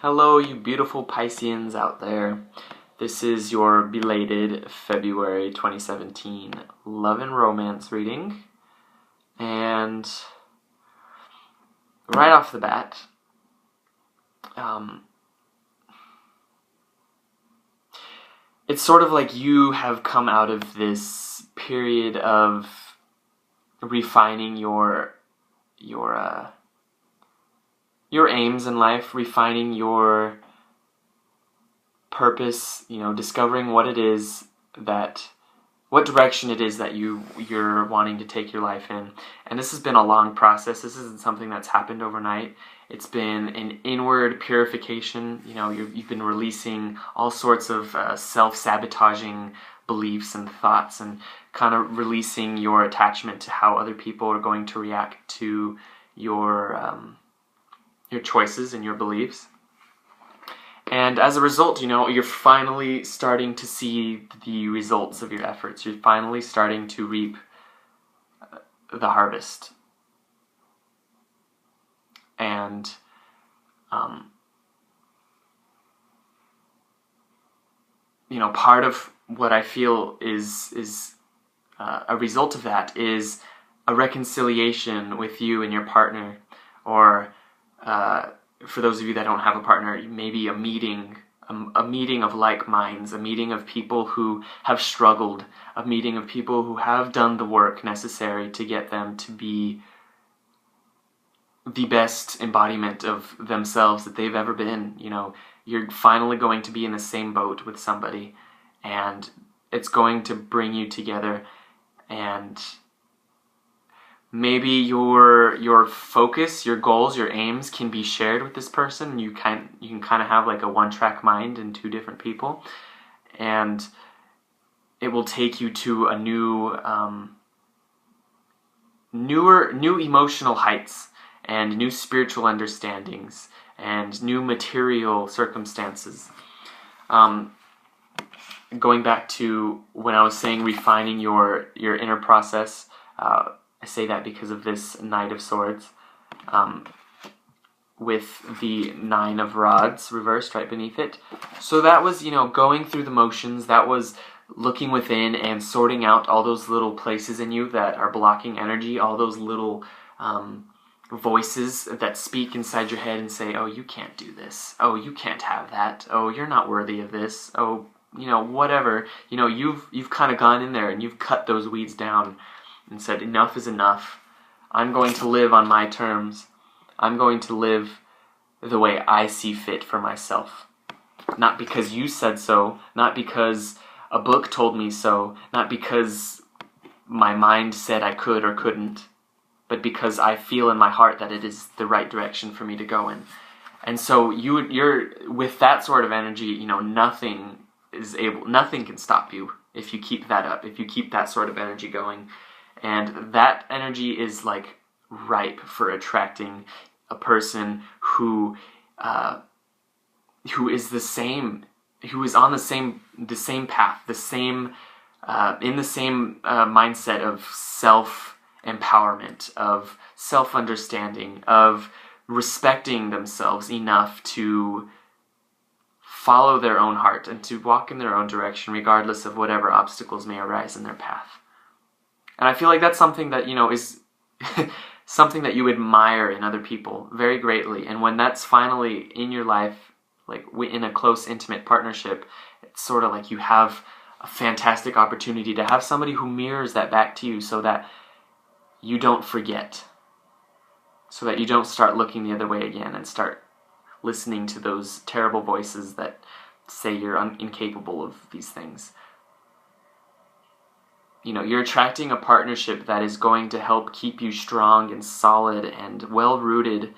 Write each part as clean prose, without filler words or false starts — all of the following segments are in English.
Hello, you beautiful Pisceans out there. This is your belated February 2017 love and romance reading. And right off the bat, it's sort of like you have come out of this period of refining your aims in life, refining your purpose, discovering what direction it is that you're wanting to take your life in. And this has been a long process. This isn't something that's happened overnight. It's been an inward purification. You've been releasing all sorts of self-sabotaging beliefs and thoughts, and kind of releasing your attachment to how other people are going to react to your choices and your beliefs. And as a result, you're finally starting to see the results of your efforts. You're finally starting to reap the harvest. And part of what I feel is a result of that is a reconciliation with you and your partner, or for those of you that don't have a partner, maybe a meeting of like minds, a meeting of people who have struggled, a meeting of people who have done the work necessary to get them to be the best embodiment of themselves that they've ever been. You're finally going to be in the same boat with somebody, and it's going to bring you together. And maybe your focus, your goals, your aims can be shared with this person. You can kind of have like a one-track mind in two different people, and it will take you to a new emotional heights, and new spiritual understandings, and new material circumstances. Going back to when I was saying refining your inner process, I say that because of this Knight of Swords, with the Nine of Rods reversed right beneath it. So that was, going through the motions. That was looking within and sorting out all those little places in you that are blocking energy, all those little voices that speak inside your head and say, oh, you can't do this. Oh, you can't have that. Oh, you're not worthy of this. Oh, whatever. You've kind of gone in there and you've cut those weeds down and said, enough is enough. I'm going to live on my terms. I'm going to live the way I see fit for myself. Not because you said so, not because a book told me so, not because my mind said I could or couldn't, but because I feel in my heart that it is the right direction for me to go in. And so you're with that sort of energy, nothing can stop you if you keep that up, if you keep that sort of energy going. And that energy is like ripe for attracting a person who is on the same path, in the same mindset of self-empowerment, of self-understanding, of respecting themselves enough to follow their own heart and to walk in their own direction, regardless of whatever obstacles may arise in their path. And I feel like that's something that, is something that you admire in other people very greatly. And when that's finally in your life, like in a close, intimate partnership, it's sort of like you have a fantastic opportunity to have somebody who mirrors that back to you, so that you don't forget, so that you don't start looking the other way again and start listening to those terrible voices that say you're incapable of these things. You're attracting a partnership that is going to help keep you strong and solid and well-rooted.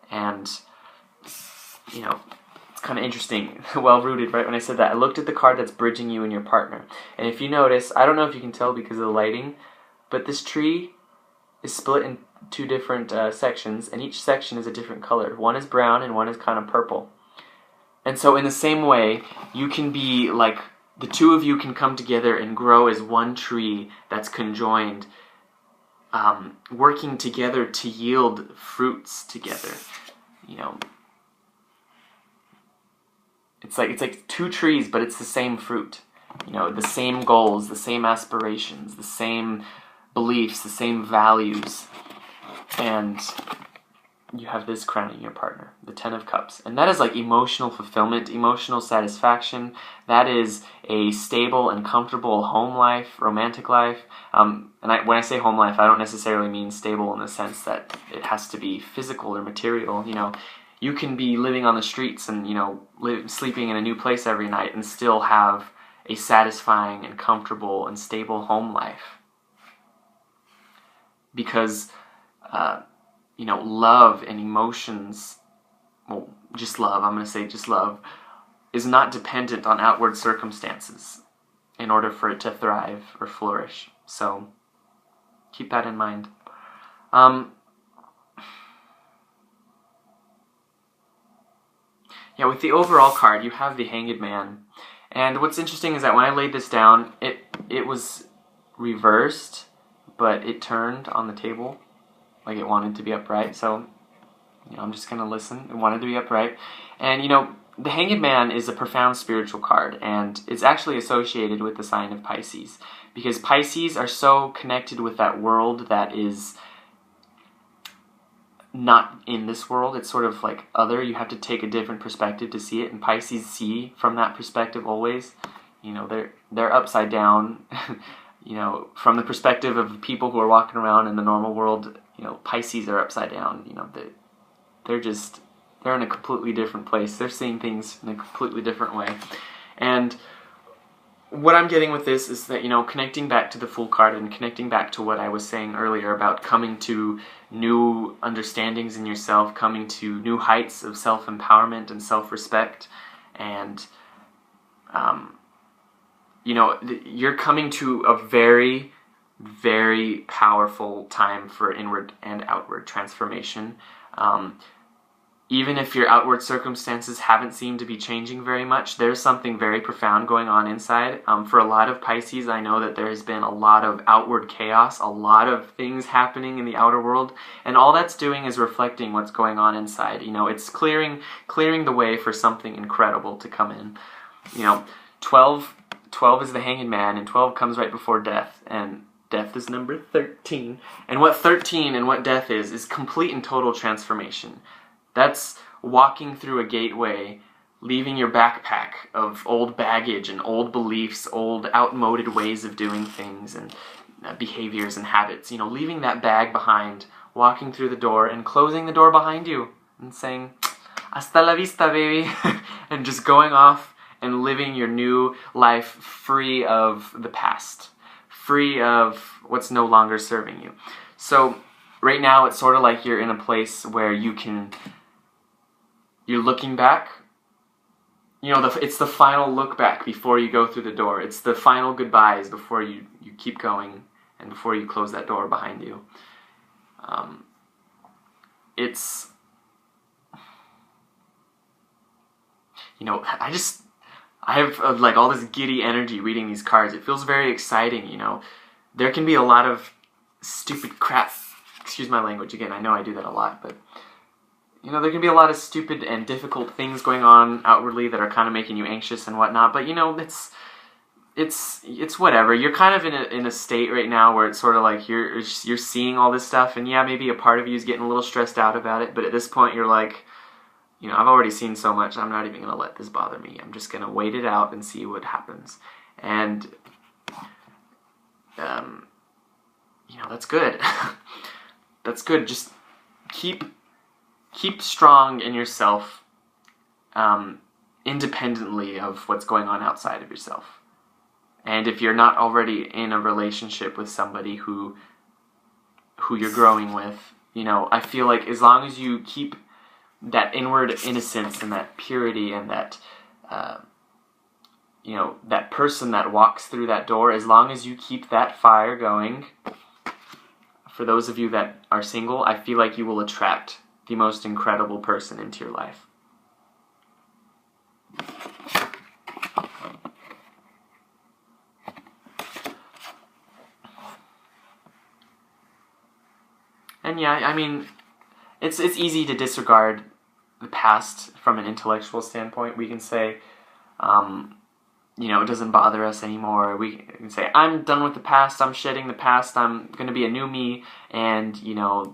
And, it's kind of interesting, well-rooted, right? When I said that, I looked at the card that's bridging you and your partner. And if you notice, I don't know if you can tell because of the lighting, but this tree is split in two different sections, and each section is a different color. One is brown and one is kind of purple. And so in the same way, you can be like, the two of you can come together and grow as one tree that's conjoined, working together to yield fruits together. it's like two trees, but it's the same fruit. You know, the same goals, the same aspirations, the same beliefs, the same values. And you have this crowning your partner, the Ten of Cups. And that is like emotional fulfillment, emotional satisfaction. That is a stable and comfortable home life, romantic life. When I say home life, I don't necessarily mean stable in the sense that it has to be physical or material. You know, you can be living on the streets and, you know, sleeping in a new place every night and still have a satisfying and comfortable and stable home life. Because, you know, love and emotions, well, just love, I'm going to say just love, is not dependent on outward circumstances in order for it to thrive or flourish. So, keep that in mind. Yeah, with the overall card, you have the Hanged Man. And what's interesting is that when I laid this down, it was reversed, but it turned on the table, like it wanted to be upright. So, you know, I'm just going to listen. It wanted to be upright. And, you know, the Hanged Man is a profound spiritual card, and it's actually associated with the sign of Pisces, because Pisces are so connected with that world that is not in this world. It's sort of like other. You have to take a different perspective to see it, and Pisces see from that perspective always. You know, they're upside down. You know, from the perspective of people who are walking around in the normal world, you know, Pisces are upside down. You know, they're in a completely different place. They're seeing things in a completely different way. And what I'm getting with this is that, you know, connecting back to the Fool card and connecting back to what I was saying earlier about coming to new understandings in yourself, coming to new heights of self-empowerment and self-respect, and, you know, you're coming to a very, very powerful time for inward and outward transformation. Even if your outward circumstances haven't seemed to be changing very much, there's something very profound going on inside. For a lot of Pisces, I know that there has been a lot of outward chaos, a lot of things happening in the outer world, and all that's doing is reflecting what's going on inside. You know, it's clearing the way for something incredible to come in. You know, 12 is the Hanged Man, and 12 comes right before death, and death is number 13. And what 13 and what death is complete and total transformation. That's walking through a gateway, leaving your backpack of old baggage and old beliefs, old outmoded ways of doing things and behaviors and habits. You know, leaving that bag behind, walking through the door and closing the door behind you and saying, "Hasta la vista, baby," and just going off and living your new life free of the past, free of what's no longer serving you. So right now it's sort of like you're in a place where you're looking back. You know, it's the final look back before you go through the door. It's the final goodbyes before you keep going and before you close that door behind you. It's, you know, I have like all this giddy energy reading these cards. It feels very exciting, you know. There can be a lot of stupid crap. Excuse my language again. I know I do that a lot, but you know, there can be a lot of stupid and difficult things going on outwardly that are kind of making you anxious and whatnot. But you know, it's whatever. You're kind of in a state right now where it's sort of like you're seeing all this stuff, and yeah, maybe a part of you is getting a little stressed out about it. But at this point, you're like, you know, I've already seen so much. I'm not even going to let this bother me. I'm just going to wait it out and see what happens. And you know, that's good. That's good. Just keep strong in yourself, independently of what's going on outside of yourself. And if you're not already in a relationship with somebody who you're growing with, you know, I feel like as long as you keep that inward innocence and that purity and that, you know, that person that walks through that door, as long as you keep that fire going, for those of you that are single, I feel like you will attract the most incredible person into your life. And yeah, I mean, it's easy to disregard the past from an intellectual standpoint. We can say, it doesn't bother us anymore. We can say, I'm done with the past, I'm shedding the past, I'm going to be a new me, and,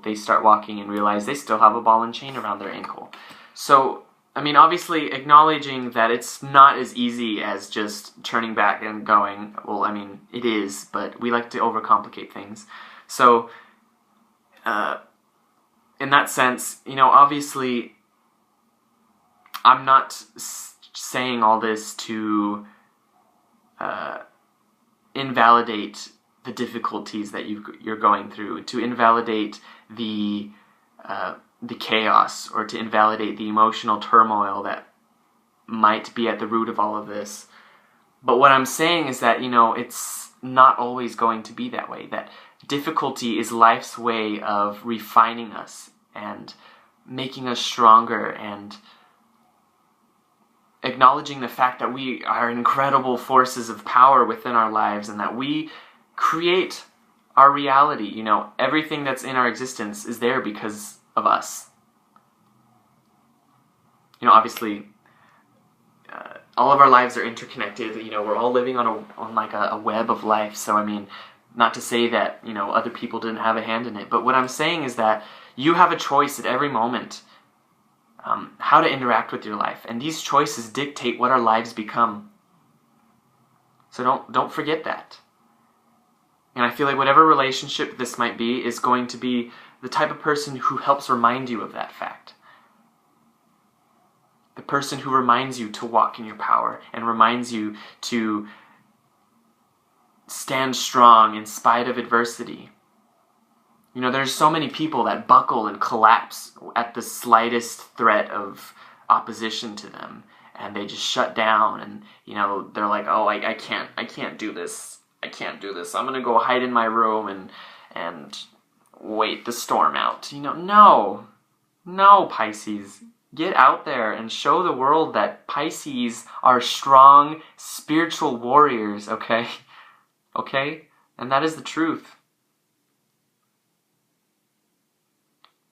they start walking and realize they still have a ball and chain around their ankle. So, obviously acknowledging that it's not as easy as just turning back and going, well, it is, but we like to overcomplicate things. So, in that sense, obviously, I'm not saying all this to invalidate the difficulties that you're going through, to invalidate the chaos, or to invalidate the emotional turmoil that might be at the root of all of this. But what I'm saying is that, it's not always going to be that way, that difficulty is life's way of refining us and making us stronger, and acknowledging the fact that we are incredible forces of power within our lives, and that we create our reality. Everything that's in our existence is there because of us. Obviously, all of our lives are interconnected. We're all living on a web of life. So, not to say that, other people didn't have a hand in it, but what I'm saying is that you have a choice at every moment how to interact with your life, and these choices dictate what our lives become. So don't forget that. And I feel like whatever relationship this might be is going to be the type of person who helps remind you of that fact. The person who reminds you to walk in your power, and reminds you to stand strong in spite of adversity. There's so many people that buckle and collapse at the slightest threat of opposition to them, and they just shut down, and, they're like, oh, I can't do this. I can't do this. I'm going to go hide in my room and wait the storm out. No, Pisces. Get out there and show the world that Pisces are strong, spiritual warriors, okay? Okay? And that is the truth.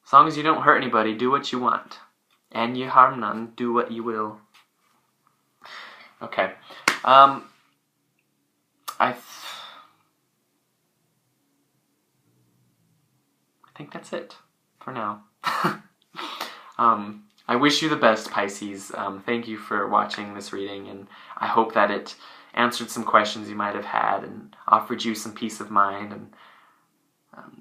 As long as you don't hurt anybody, do what you want. And you harm none, do what you will. Okay. I think that's it for now. I wish you the best, Pisces. Thank you for watching this reading, and I hope that it answered some questions you might have had and offered you some peace of mind and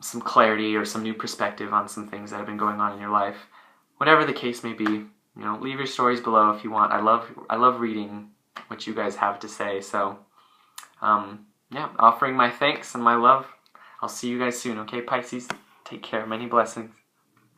some clarity or some new perspective on some things that have been going on in your life. Whatever the case may be, leave your stories below if you want. I love reading what you guys have to say. So, offering my thanks and my love. I'll see you guys soon, okay, Pisces? Take care. Many blessings.